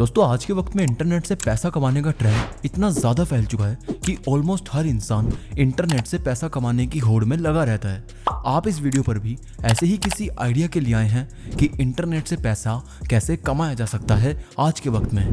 दोस्तों आज के वक्त में इंटरनेट से पैसा कमाने का ट्रेंड इतना ज्यादा फैल चुका है कि ऑलमोस्ट हर इंसान इंटरनेट से पैसा कमाने की होड़ में लगा रहता है। आप इस वीडियो पर भी ऐसे ही किसी आइडिया के लिए आए हैं कि इंटरनेट से पैसा कैसे कमाया जा सकता है आज के वक्त में।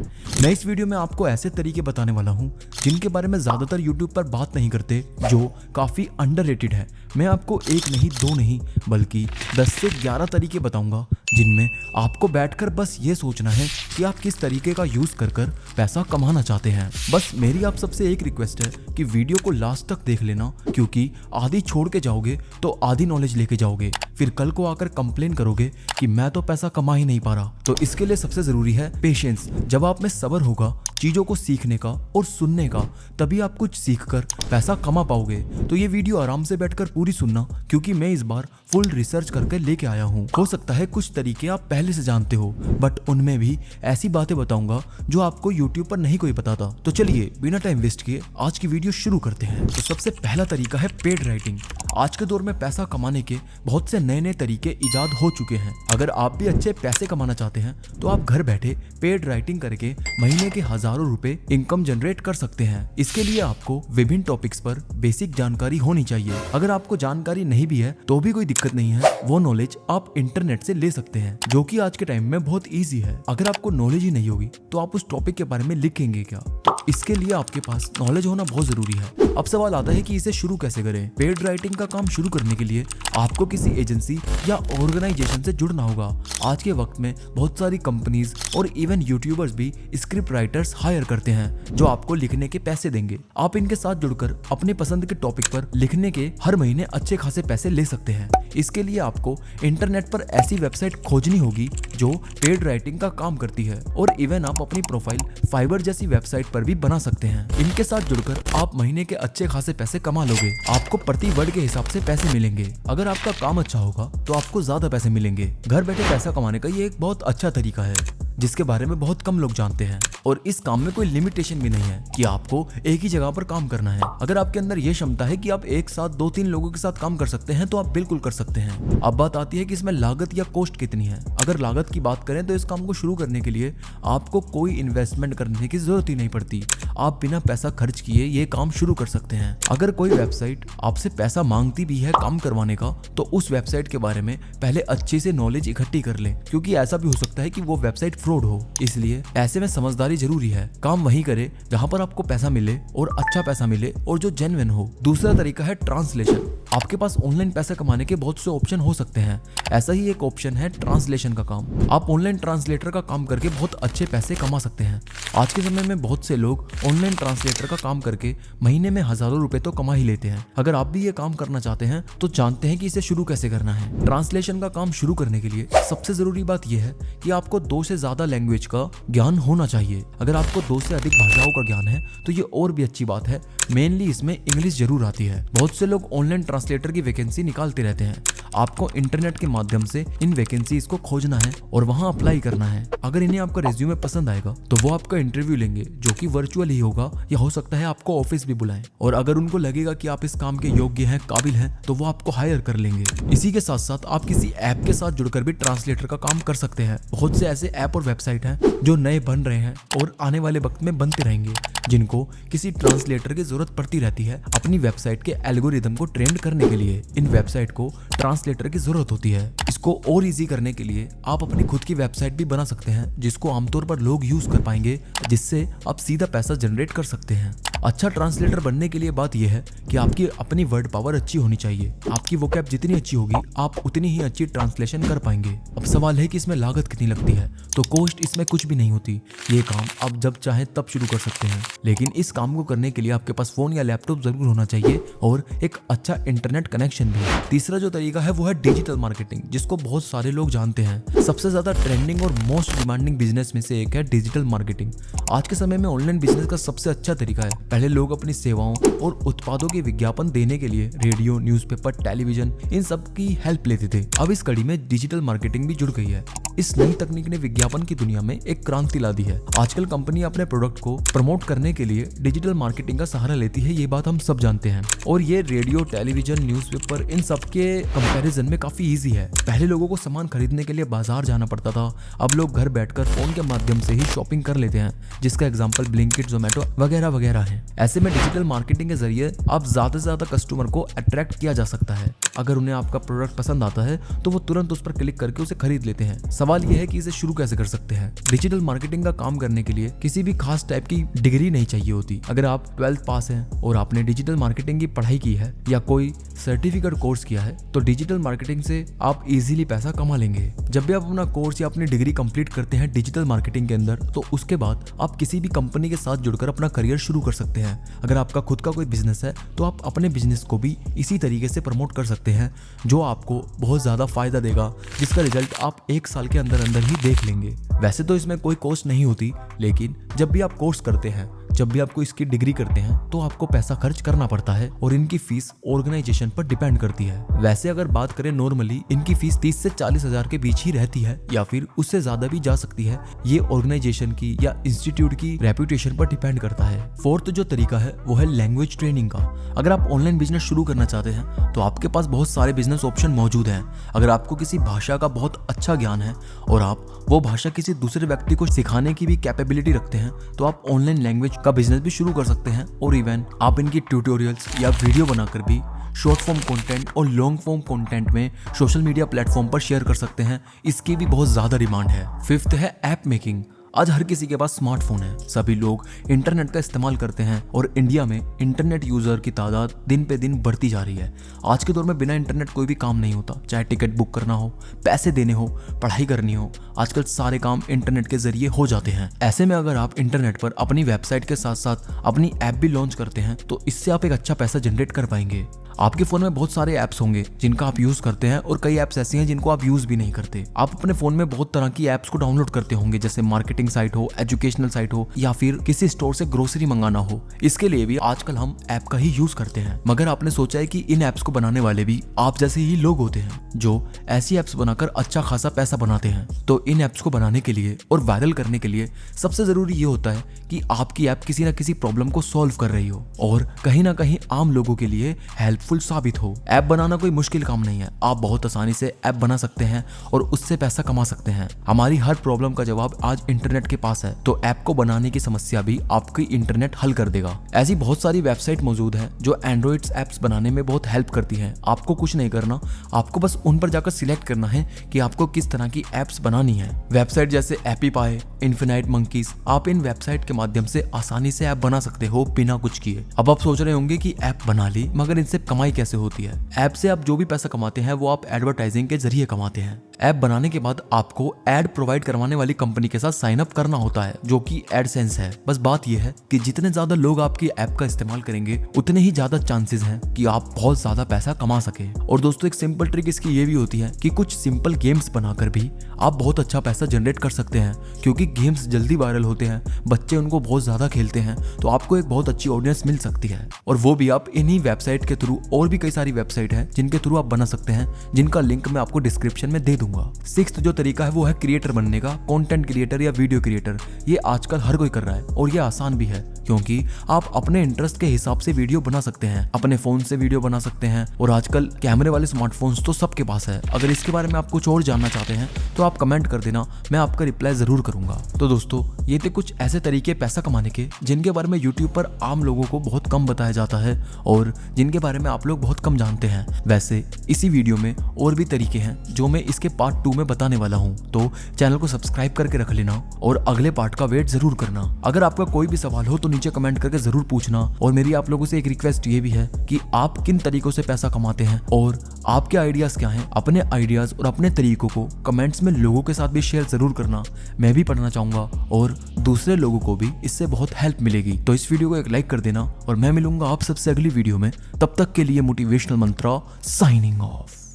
मैं इस वीडियो में आपको ऐसे तरीके बताने वाला हूं जिनके बारे में ज्यादातर यूट्यूब पर बात नहीं करते, जो काफी अंडररेटेड है। मैं आपको एक नहीं दो नहीं बल्कि 10 से 11 तरीके बताऊंगा जिनमें आपको बैठकर बस ये सोचना है कि आप किस तरीके का यूज कर पैसा कमाना चाहते हैं। बस मेरी आप सबसे एक रिक्वेस्ट है कि वीडियो को लास्ट तक देख लेना, क्योंकि आधी छोड़ के जाओगे तो आधी नॉलेज लेके जाओगे, फिर कल को आकर कंप्लेन करोगे कि मैं तो पैसा कमा ही नहीं पा रहा। तो इसके लिए सबसे जरूरी है पेशेंस। जब आप में सब्र होगा चीजों को सीखने का और सुनने का, तभी आप कुछ सीखकर पैसा कमा पाओगे। तो ये वीडियो आराम से बैठकर पूरी सुनना, क्योंकि मैं इस बार फुल रिसर्च करके लेके आया हूँ। हो सकता है कुछ तरीके आप पहले से जानते हो, बट उनमें भी ऐसी बातें बताऊंगा जो आपको यूट्यूब पर नहीं कोई बताता। तो चलिए बिना टाइम वेस्ट किए आज की वीडियो शुरू करते हैं। तो सबसे पहला तरीका है पेड राइटिंग। आज के दौर में पैसा कमाने के बहुत से नए नए तरीके इजाद हो चुके हैं। अगर आप भी अच्छे पैसे कमाना चाहते हैं तो आप घर बैठे पेड राइटिंग करके महीने के हजारों रुपए इनकम जनरेट कर सकते हैं। इसके लिए आपको विभिन्न टॉपिक्स पर बेसिक जानकारी होनी चाहिए। अगर आपको जानकारी नहीं भी है तो भी कोई दिक्कत नहीं है, वो नॉलेज आप इंटरनेट से ले सकते हैं, जो कि आज के टाइम में बहुत ईजी है। अगर आपको नॉलेज ही नहीं होगी तो आप उस टॉपिक के बारे में लिखेंगे क्या? तो इसके लिए आपके पास नॉलेज होना बहुत जरूरी है। अब सवाल आता है कि इसे शुरू कैसे करें। पेड राइटिंग का काम शुरू करने के लिए आपको किसी एजेंसी या ऑर्गेनाइजेशन से जुड़ना होगा। आज के वक्त में बहुत सारी कंपनीज और इवन यूट्यूबर्स भी स्क्रिप्ट राइटर्स हायर करते हैं जो आपको लिखने के पैसे देंगे। आप इनके साथ जुड़कर अपने पसंद के टॉपिक पर लिखने के हर महीने अच्छे खासे पैसे ले सकते हैं। इसके लिए आपको इंटरनेट पर ऐसी वेबसाइट खोजनी होगी जो पेड राइटिंग का काम करती है, और इवन आप अपनी प्रोफाइल फाइवर जैसी वेबसाइट पर भी बना सकते हैं। इनके साथ जुड़कर आप महीने के अच्छे खासे पैसे कमा लोगे। आपको प्रति वर्ड के हिसाब से पैसे मिलेंगे। अगर आपका काम अच्छा होगा तो आपको ज्यादा पैसे मिलेंगे। घर बैठे पैसा कमाने का ये एक बहुत अच्छा तरीका है जिसके बारे में बहुत कम लोग जानते हैं, और इस काम में कोई लिमिटेशन भी नहीं है कि आपको एक ही जगह पर काम करना है। अगर आपके अंदर ये क्षमता है कि आप एक साथ 2-3 लोगों के साथ काम कर सकते हैं तो आप बिल्कुल कर सकते हैं। अब बात आती है कि इसमें लागत या कॉस्ट कितनी है। अगर लागत की बात करें तो इस काम को शुरू करने के लिए आपको कोई इन्वेस्टमेंट करने की जरूरत ही नहीं पड़ती। आप बिना पैसा खर्च किए ये काम शुरू कर सकते हैं। अगर कोई वेबसाइट आपसे पैसा मांगती भी है काम करवाने का, तो उस वेबसाइट के बारे में पहले अच्छे से नॉलेज इकट्ठी कर लें, क्योंकि ऐसा भी हो सकता है कि वो वेबसाइट फ्रॉड हो। इसलिए ऐसे में समझदारी जरूरी है। काम वहीं करे जहां पर आपको पैसा मिले और अच्छा पैसा मिले और जो जेन्युइन हो। दूसरा तरीका है ट्रांसलेशन। आपके पास ऑनलाइन पैसा कमाने के बहुत से ऑप्शन हो सकते हैं। ऐसा ही एक ऑप्शन है ट्रांसलेशन का काम। आप ऑनलाइन ट्रांसलेटर का काम करके बहुत अच्छे पैसे कमा सकते हैं। आज के समय में बहुत से लोग ऑनलाइन ट्रांसलेटर का काम करके महीने में हजारों रुपए तो कमा ही लेते हैं। अगर आप भी ये काम करना चाहते हैं तो जानते हैं कि इसे शुरू कैसे करना है। ट्रांसलेशन का काम शुरू करने के लिए सबसे जरूरी बात यह है कि आपको 2 से ज्यादा लैंग्वेज का ज्ञान होना चाहिए। अगर आपको 2 से अधिक भाषाओं का ज्ञान है तो ये और भी अच्छी बात है। मेनली इसमें इंग्लिश जरूर आती है। बहुत से लोग ऑनलाइन ट्रांसलेटर की वैकेंसी निकालते रहते हैं। आपको इंटरनेट के माध्यम से इन वैकेंसीज को खोजना है और वहां अप्लाई करना है। अगर इन्हें आपका रिज्यूमे पसंद आएगा तो वो आपका इंटरव्यू लेंगे, जो कि वर्चुअल ही होगा, या हो सकता है आपको ऑफिस भी बुलाएं। और अगर उनको लगेगा कि आप इस काम के योग्य हैं, काबिल हैं, तो वो आपको हायर कर लेंगे। इसी के साथ साथ आप किसी ऐप के साथ जुड़कर भी ट्रांसलेटर का काम कर सकते हैं। बहुत से ऐसे ऐप और वेबसाइट हैं जो नए बन रहे हैं और आने वाले वक्त में बनते रहेंगे, जिनको किसी ट्रांसलेटर की जरूरत पड़ती रहती है अपनी वेबसाइट के एल्गोरिदम को ट्रेंड करने के लिए। इन वेबसाइट को ट्रांसलेटर की जरूरत होती है। इसको और इजी करने के लिए आप अपनी खुद की वेबसाइट भी बना सकते हैं, जिसको आमतौर पर लोग यूज कर पाएंगे, जिससे आप सीधा पैसा जनरेट कर सकते हैं। अच्छा ट्रांसलेटर बनने के लिए बात यह है कि आपकी अपनी वर्ड पावर अच्छी होनी चाहिए। आपकी वोकैब जितनी अच्छी होगी आप उतनी ही अच्छी ट्रांसलेशन कर पाएंगे। अब सवाल है कि इसमें लागत कितनी लगती है। तो कॉस्ट इसमें कुछ भी नहीं होती। ये काम आप जब चाहे तब शुरू कर सकते हैं, लेकिन इस काम को करने के लिए आपके पास फोन या लैपटॉप जरूर होना चाहिए और एक अच्छा इंटरनेट कनेक्शन भी। तीसरा जो तरीका है वो है डिजिटल मार्केटिंग, जिसको बहुत सारे लोग जानते हैं। सबसे ज्यादा ट्रेंडिंग और मोस्ट डिमांडिंग बिजनेस में से एक है डिजिटल मार्केटिंग। आज के समय में ऑनलाइन बिजनेस का सबसे अच्छा तरीका है। पहले लोग अपनी सेवाओं और उत्पादों के विज्ञापन देने के लिए रेडियो, न्यूज़पेपर, टेलीविजन, इन सब की हेल्प लेते थे। अब इस कड़ी में डिजिटल मार्केटिंग भी जुड़ गई है। इस नई तकनीक ने विज्ञापन की दुनिया में एक क्रांति ला दी है। आजकल कंपनी अपने प्रोडक्ट को प्रमोट करने के लिए डिजिटल मार्केटिंग का सहारा लेती है, ये बात हम सब जानते हैं। और ये रेडियो, टेलीविजन, न्यूज़पेपर, इन सब के कंपैरिजन में काफी इजी है। पहले लोगों को सामान खरीदने के लिए बाजार जाना पड़ता था, अब लोग घर बैठकर फोन के माध्यम से ही शॉपिंग कर लेते हैं, जिसका एग्जांपल ब्लिंकिट, जोमेटो वगैरह वगैरह है। ऐसे में डिजिटल मार्केटिंग के जरिए आप ज्यादा से ज्यादा कस्टमर को अट्रैक्ट किया जा सकता है। अगर उन्हें आपका प्रोडक्ट पसंद आता है तो वो तुरंत उस पर क्लिक करके उसे खरीद लेते हैं। सवाल यह है कि इसे शुरू कैसे कर सकते हैं। डिजिटल मार्केटिंग का काम करने के लिए किसी भी खास टाइप की डिग्री नहीं चाहिए होती। अगर आप 12th पास हैं और आपने डिजिटल मार्केटिंग की पढ़ाई की है या कोई सर्टिफिकेट कोर्स किया है तो डिजिटल मार्केटिंग से आप इजीली पैसा कमा लेंगे। जब भी आप अपना कोर्स या अपनी डिग्री कंप्लीट करते हैं डिजिटल मार्केटिंग के अंदर, तो उसके बाद आप किसी भी कंपनी के साथ जुड़कर अपना करियर शुरू कर सकते हैं। अगर आपका खुद का कोई बिजनेस है तो आप अपने बिजनेस को भी इसी तरीके से प्रमोट कर सकते हैं, जो आपको बहुत ज्यादा फायदा देगा, जिसका रिजल्ट आप 1 साल के अंदर अंदर ही देख लेंगे। वैसे तो इसमें कोई कॉस्ट नहीं होती, लेकिन जब भी आप कोर्स करते हैं, जब भी आपको इसकी डिग्री करते हैं तो आपको पैसा खर्च करना पड़ता है और इनकी फीस ऑर्गेनाइजेशन पर डिपेंड करती है। वैसे अगर बात करें नॉर्मली इनकी फीस 30 से 40 हजार के बीच ही रहती है या फिर उससे ज्यादा भी जा सकती है। ये ऑर्गेनाइजेशन की या इंस्टीट्यूट की रेपुटेशन पर डिपेंड करता है। फोर्थ जो तरीका है वो है लैंग्वेज ट्रेनिंग का। अगर आप ऑनलाइन बिजनेस शुरू करना चाहते हैं तो आपके पास बहुत सारे बिजनेस ऑप्शन मौजूद हैं। अगर आपको किसी भाषा का बहुत अच्छा ज्ञान है और आप वो भाषा किसी दूसरे व्यक्ति को सिखाने की भी कैपेबिलिटी रखते हैं तो आप ऑनलाइन लैंग्वेज का बिजनेस भी शुरू कर सकते हैं। और इवन आप इनकी ट्यूटोरियल्स या वीडियो बनाकर भी शॉर्ट फॉर्म कंटेंट और लॉन्ग फॉर्म कंटेंट में सोशल मीडिया प्लेटफॉर्म पर शेयर कर सकते हैं। इसकी भी बहुत ज्यादा डिमांड है। फिफ्थ है ऐप मेकिंग। आज हर किसी के पास स्मार्टफोन है, सभी लोग इंटरनेट का इस्तेमाल करते हैं और इंडिया में इंटरनेट यूजर की तादाद दिन पे दिन बढ़ती जा रही है। आज के दौर में बिना इंटरनेट कोई भी काम नहीं होता, चाहे टिकट बुक करना हो, पैसे देने हो, पढ़ाई करनी हो, आजकल सारे काम इंटरनेट के जरिए हो जाते हैं। ऐसे में अगर आप इंटरनेट पर अपनी वेबसाइट के साथ साथ अपनी ऐप भी लॉन्च करते हैं तो इससे आप एक अच्छा पैसा जनरेट कर पाएंगे। आपके फोन में बहुत सारे ऐप्स होंगे जिनका आप यूज करते हैं और कई ऐप्स ऐसी हैं जिनको आप यूज भी नहीं करते। आप अपने फोन में बहुत तरह की ऐप्स को डाउनलोड करते होंगे, जैसे मार्केटिंग साइट हो, एजुकेशनल साइट हो या फिर किसी स्टोर से ग्रोसरी मंगाना हो। इसके लिए भी आजकल हम ऐप का ही यूज करते हैं। मगर आपने सोचा है कि इन ऐप्स को बनाने वाले भी आप जैसे ही लोग होते हैं जो ऐसी ऐप्स बनाकर अच्छा खासा पैसा बनाते हैं। तो इन ऐप्स को बनाने के लिए और वायरल करने के लिए सबसे जरूरी ये होता है कि आपकी ऐप किसी ना किसी प्रॉब्लम को सॉल्व कर रही हो और कहीं ना कहीं आम लोगों के लिए हेल्पफुल साबित हो। ऐप बनाना कोई मुश्किल काम नहीं है, आप बहुत आसानी से ऐप बना सकते हैं और उससे पैसा कमा सकते हैं। हमारी हर प्रॉब्लम का जवाब आज इंटरनेट के पास है, तो ऐप को बनाने की समस्या भी आपकी इंटरनेट हल कर देगा। ऐसी बहुत सारी वेबसाइट मौजूद हैं जो एंड्रॉइड ऐप्स बनाने में बहुत हेल्प करती हैं। आपको कुछ नहीं करना, आपको बस उन पर जाकर सिलेक्ट करना है कि आपको किस तरह की एप्स बनानी है। वेबसाइट जैसे एपीपाई, इन्फिनाइट मंकीज, आप इन वेबसाइट के माध्यम से आसानी से ऐप बना सकते हो बिना कुछ किए। अब आप सोच रहे होंगे कि ऐप बना ली, मगर इनसे कमाई कैसे होती है। ऐप से आप जो भी पैसा कमाते हैं वो आप एडवर्टाइजिंग के जरिए कमाते हैं। ऐप बनाने के बाद आपको ऐड प्रोवाइड करवाने वाली कंपनी के साथ साइन अप करना होता है, जो कि एडसेंस है। बस बात यह है कि जितने ज्यादा लोग आपकी ऐप का इस्तेमाल करेंगे उतने ही ज्यादा चांसेस हैं कि आप बहुत ज्यादा पैसा कमा सके। और दोस्तों एक सिंपल ट्रिक इसकी ये भी होती है कि कुछ सिंपल गेम्स बनाकर भी आप बहुत अच्छा पैसा जनरेट कर सकते हैं, क्योंकि गेम्स जल्दी वायरल होते हैं, बच्चे उनको बहुत ज्यादा खेलते हैं, तो आपको एक बहुत अच्छी ऑडियंस मिल सकती है। और वो भी आप इन्हीं वेबसाइट के थ्रू। और भी कई सारी वेबसाइट है जिनके थ्रू आप बना सकते हैं, जिनका लिंक मैं आपको डिस्क्रिप्शन में दे दूंगा। सिक्स्थ जो तरीका है वो है क्रिएटर बनने का, कंटेंट क्रिएटर या वीडियो क्रिएटर। ये आजकल हर कोई कर रहा है और ये आसान भी है, क्योंकि आप अपने इंटरेस्ट के हिसाब से वीडियो बना सकते हैं, अपने फोन से वीडियो बना सकते हैं। और आजकल कैमरे वाले स्मार्टफोन्स तो सबके पास है। अगर इसके बारे में आप कुछ और जानना चाहते हैं तो आप कमेंट कर देना, मैं आपका रिप्लाई जरूर करूंगा। तो दोस्तों ये थे कुछ ऐसे तरीके पैसा कमाने के जिनके बारे में यूट्यूब पर आम लोगों को बहुत कम बताया जाता है और जिनके बारे में आप लोग बहुत कम जानते हैं। वैसे इसी वीडियो में और भी तरीके हैं जो मैं इसके पार्ट 2 में बताने वाला हूं, तो चैनल को सब्सक्राइब करके रख लेना और अगले पार्ट का वेट जरूर करना। अगर आपका कोई भी सवाल हो तो नीचे कमेंट करके जरूर पूछना। और मेरी आप लोगों से एक रिक्वेस्ट ये भी है कि आप किन तरीकों से पैसा कमाते हैं और आपके आइडियाज क्या हैं। अपने आइडियाज और अपने तरीकों को कमेंट्स में लोगों के साथ भी शेयर जरूर करना, मैं भी पढ़ना चाहूंगा और दूसरे लोगों को भी इससे बहुत हेल्प मिलेगी। तो इस वीडियो को एक लाइक कर देना और मैं मिलूंगा आप सबसे अगली वीडियो में। तब तक के लिए मोटिवेशनल मंत्रा साइनिंग ऑफ।